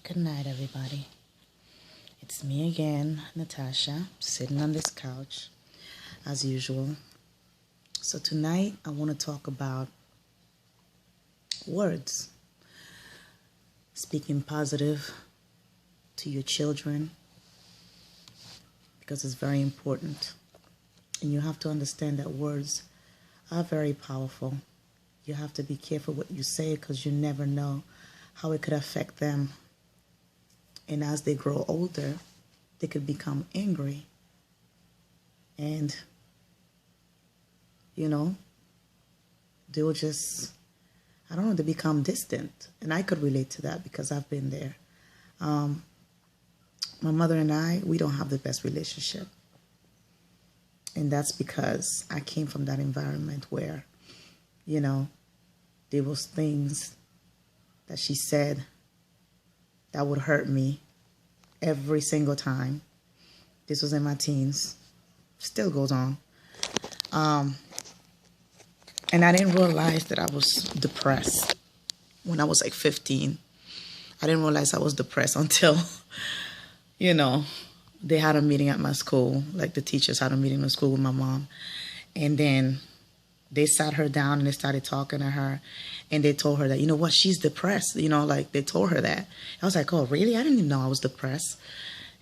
Good night, everybody. It's me again, Natasha, sitting on this couch as usual. So, tonight I want to talk about words, speaking positive to your children because it's very important. And you have to understand that words are very powerful. You have to be careful what you say because you never know how it could affect them. And as they grow older, they could become angry. And, they will just, I don't know, they become distant. And I could relate to that because I've been there. My mother and I, we don't have the best relationship. And that's because I came from that environment where, there was things that she said that would hurt me every single time. This was in my teens. Still goes on. And I didn't realize that I was depressed when I was like 15. I didn't realize I was depressed until, they had a meeting at my school. Like the teachers had a meeting in school with my mom. And then they sat her down and they started talking to her. And they told her that, she's depressed. They told her that. I was like, oh, really? I didn't even know I was depressed.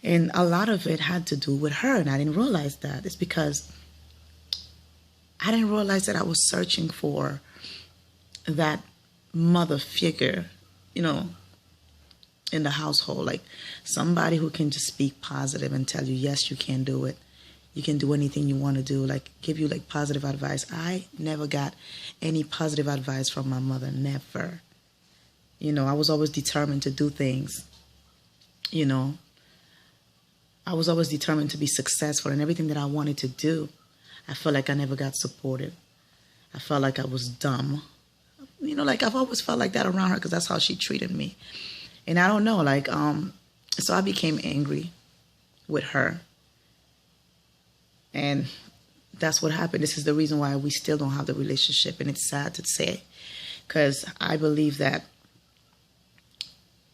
And a lot of it had to do with her. And I didn't realize that. It's because I didn't realize that I was searching for that mother figure, in the household. Like somebody who can just speak positive and tell you, yes, you can do it. You can do anything you want to do, like give you like positive advice. I never got any positive advice from my mother, never. I was always determined to do things. I was always determined to be successful in everything that I wanted to do. I felt like I never got supported. I felt like I was dumb. I've always felt like that around her because that's how she treated me. And I don't know, so I became angry with her. And that's what happened. This is the reason why we still don't have the relationship. And it's sad to say, because I believe that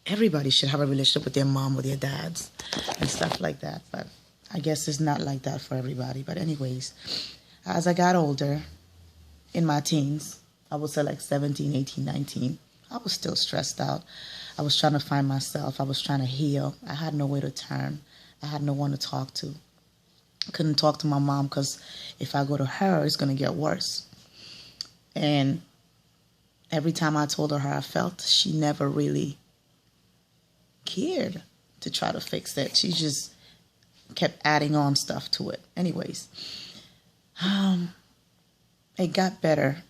everybody should have a relationship with their mom or their dads and stuff like that. But I guess it's not like that for everybody. But anyways, as I got older, in my teens, I would say like 17, 18, 19, I was still stressed out. I was trying to find myself. I was trying to heal. I had nowhere to turn. I had no one to talk to. I couldn't talk to my mom because if I go to her, it's going to get worse. And every time I told her how I felt, she never really cared to try to fix it. She just kept adding on stuff to it. Anyways, it got better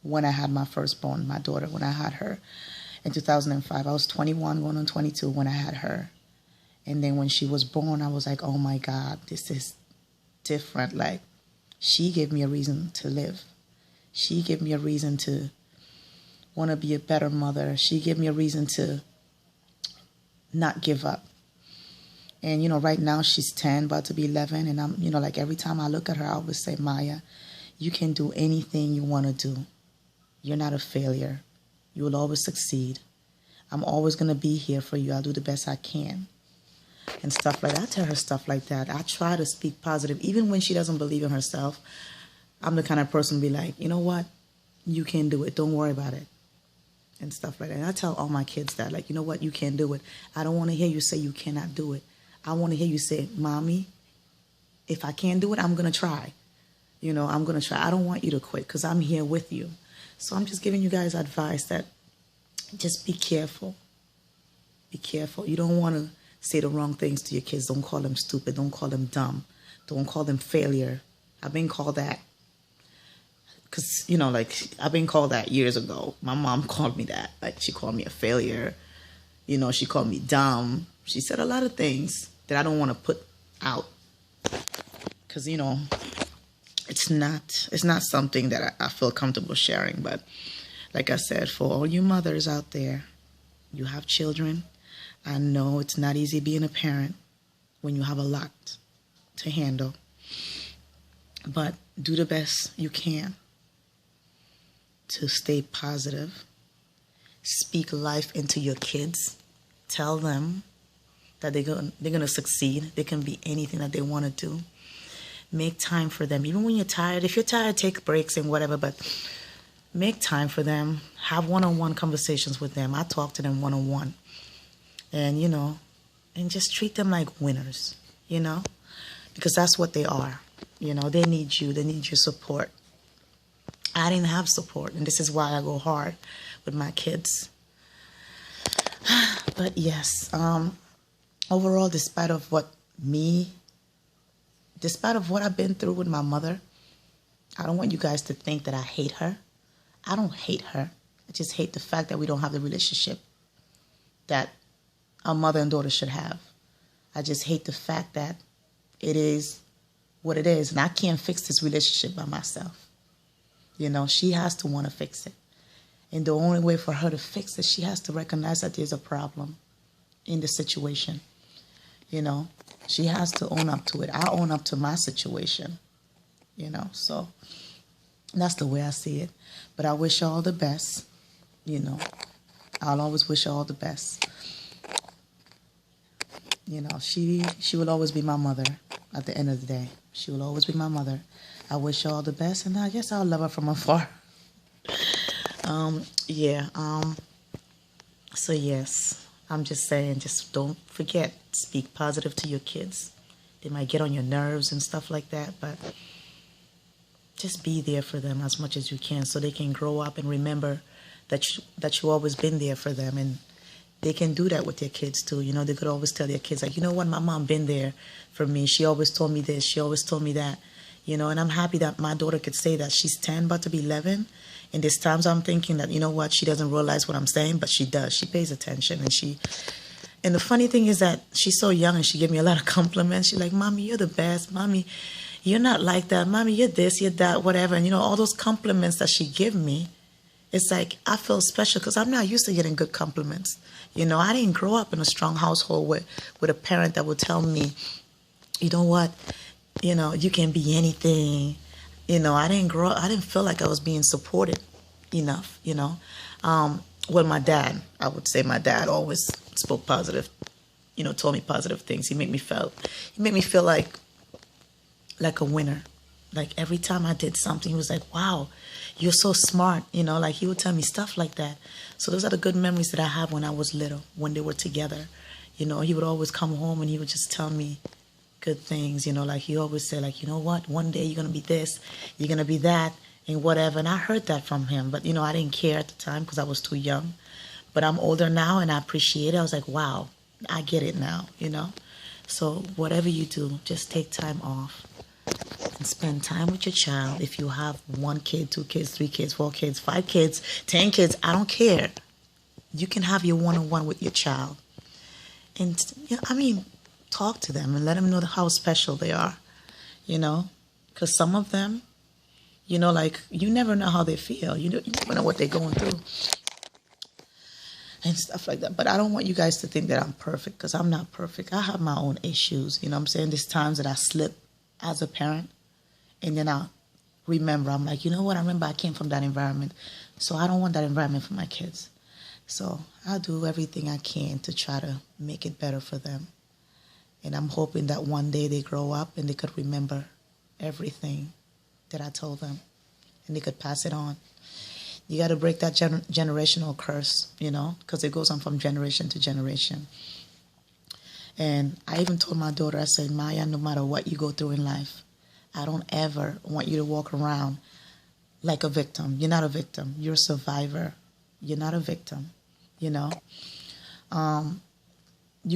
when I had my firstborn, my daughter, when I had her in 2005. I was 21 going on 22 when I had her. And then when she was born, I was like, oh my God, this is different. Like, she gave me a reason to live. She gave me a reason to want to be a better mother. She gave me a reason to not give up. And, right now she's 10, about to be 11. And I'm, like every time I look at her, I always say, Maya, you can do anything you want to do. You're not a failure. You will always succeed. I'm always going to be here for you. I'll do the best I can. And stuff like that. I tell her stuff like that. I try to speak positive. Even when she doesn't believe in herself, I'm the kind of person to be like, you know what? You can do it. Don't worry about it. And stuff like that. And I tell all my kids that, like, you know what? You can do it. I don't want to hear you say you cannot do it. I want to hear you say, Mommy, if I can't do it, I'm going to try. I'm going to try. I don't want you to quit because I'm here with you. So I'm just giving you guys advice that just be careful. Be careful. You don't want to say the wrong things to your kids. Don't call them stupid. Don't call them dumb. Don't call them failure. I've been called that. Because, I've been called that years ago. My mom called me that. Like, she called me a failure. She called me dumb. She said a lot of things that I don't want to put out. Because, it's not something that I feel comfortable sharing. But like I said, for all you mothers out there, you have children. I know it's not easy being a parent when you have a lot to handle. But do the best you can to stay positive, Speak life into your kids. Tell them that they're gonna succeed. They can be anything that they want to do. Make time for them. Even when you're tired, if you're tired, take breaks and whatever, but make time for them. Have one-on-one conversations with them. I talk to them one-on-one. And, and just treat them like winners, because that's what they are. They need you. They need your support. I didn't have support, and this is why I go hard with my kids. But yes, overall, despite of what I've been through with my mother, I don't want you guys to think that I hate her. I don't hate her. I just hate the fact that we don't have the relationship that a mother and daughter should have. I just hate the fact that it is what it is, and I can't fix this relationship by myself. She has to want to fix it. And the only way for her to fix it, she has to recognize that there's a problem in the situation. She has to own up to it. I own up to my situation, so that's the way I see it. But I wish her all the best, I'll always wish her all the best. She will always be my mother at the end of the day. She will always be my mother. I wish her all the best, and I guess I'll love her from afar. So yes, I'm just saying, just don't forget, speak positive to your kids. They might get on your nerves and stuff like that, but just be there for them as much as you can so they can grow up and remember that you always been there for them. And they can do that with their kids too. They could always tell their kids, like, what, my mom been there for me. She always told me this. She always told me that. And I'm happy that my daughter could say that. She's 10, about to be 11. And there's times I'm thinking that, what, she doesn't realize what I'm saying, but she does. She pays attention. And the funny thing is that she's so young and she gave me a lot of compliments. She's like, Mommy, you're the best. Mommy, you're not like that. Mommy, you're this, you're that, whatever. And, all those compliments that she give me, it's like I feel special because I'm not used to getting good compliments. I didn't grow up in a strong household with a parent that would tell me, you know what, you can be anything. I didn't grow up, I didn't feel like I was being supported enough, Well, my dad, I would say my dad always spoke positive, told me positive things. He made me feel like a winner. Like every time I did something, he was like, wow, you're so smart. Like he would tell me stuff like that. So those are the good memories that I have when I was little, when they were together. He would always come home and he would just tell me good things. Like he always said, like, what, one day you're going to be this, you're going to be that, and whatever. And I heard that from him. But, I didn't care at the time because I was too young. But I'm older now and I appreciate it. I was like, wow, I get it now, So whatever you do, just take time off. And spend time with your child. If you have 1 kid, 2 kids, 3 kids, 4 kids, 5 kids, 10 kids, I don't care. You can have your one-on-one with your child. And, talk to them and let them know how special they are, Because some of them, like, you never know how they feel. You never know what they're going through. And stuff like that. But I don't want you guys to think that I'm perfect because I'm not perfect. I have my own issues. I'm saying? There's times that I slip as a parent. And then I'll remember, I'm like, what? I remember I came from that environment. So I don't want that environment for my kids. So I'll do everything I can to try to make it better for them. And I'm hoping that one day they grow up and they could remember everything that I told them. And they could pass it on. You got to break that generational curse, because it goes on from generation to generation. And I even told my daughter, I said, Maya, no matter what you go through in life, I don't ever want you to walk around like a victim. You're not a victim. You're a survivor. You're not a victim, You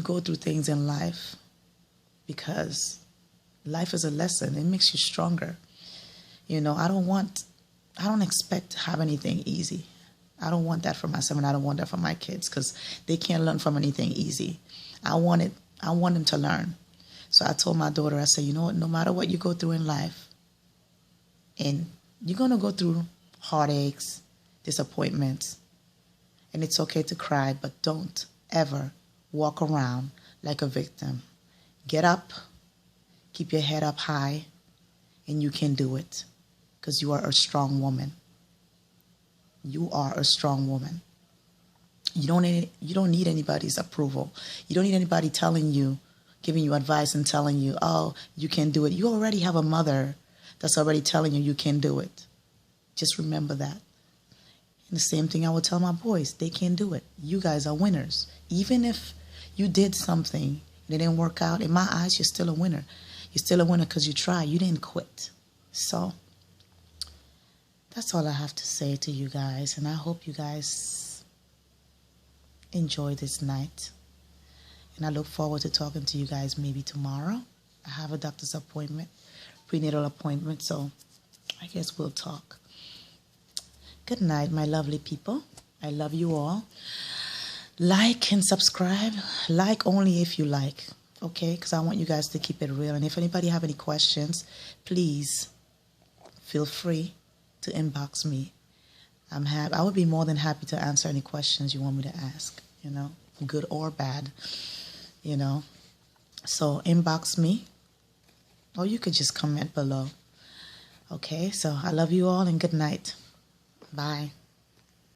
go through things in life because life is a lesson. It makes you stronger. I don't expect to have anything easy. I don't want that for myself, and I don't want that for my kids because they can't learn from anything easy. I want them to learn. So I told my daughter, I said, what, no matter what you go through in life, and you're going to go through heartaches, disappointments, and it's okay to cry, but don't ever walk around like a victim. Get up, keep your head up high, and you can do it because you are a strong woman. You are a strong woman. You don't need anybody's approval. You don't need anybody telling you, giving you advice and telling you, oh, you can do it. You already have a mother that's already telling you can do it. Just remember that. And the same thing I would tell my boys. They can do it. You guys are winners. Even if you did something and it didn't work out, in my eyes, you're still a winner. You're still a winner because you tried. You didn't quit. So that's all I have to say to you guys. And I hope you guys enjoy this night. And I look forward to talking to you guys maybe tomorrow. I have a doctor's appointment, prenatal appointment, so I guess we'll talk. Good night, my lovely people. I love you all. Like and subscribe. Like only if you like, okay? Because I want you guys to keep it real. And if anybody have any questions, please feel free to inbox me. I would be more than happy to answer any questions you want me to ask, you know, good or bad, you know. So inbox me, or you could just comment below. Okay, so I love you all and good night. Bye.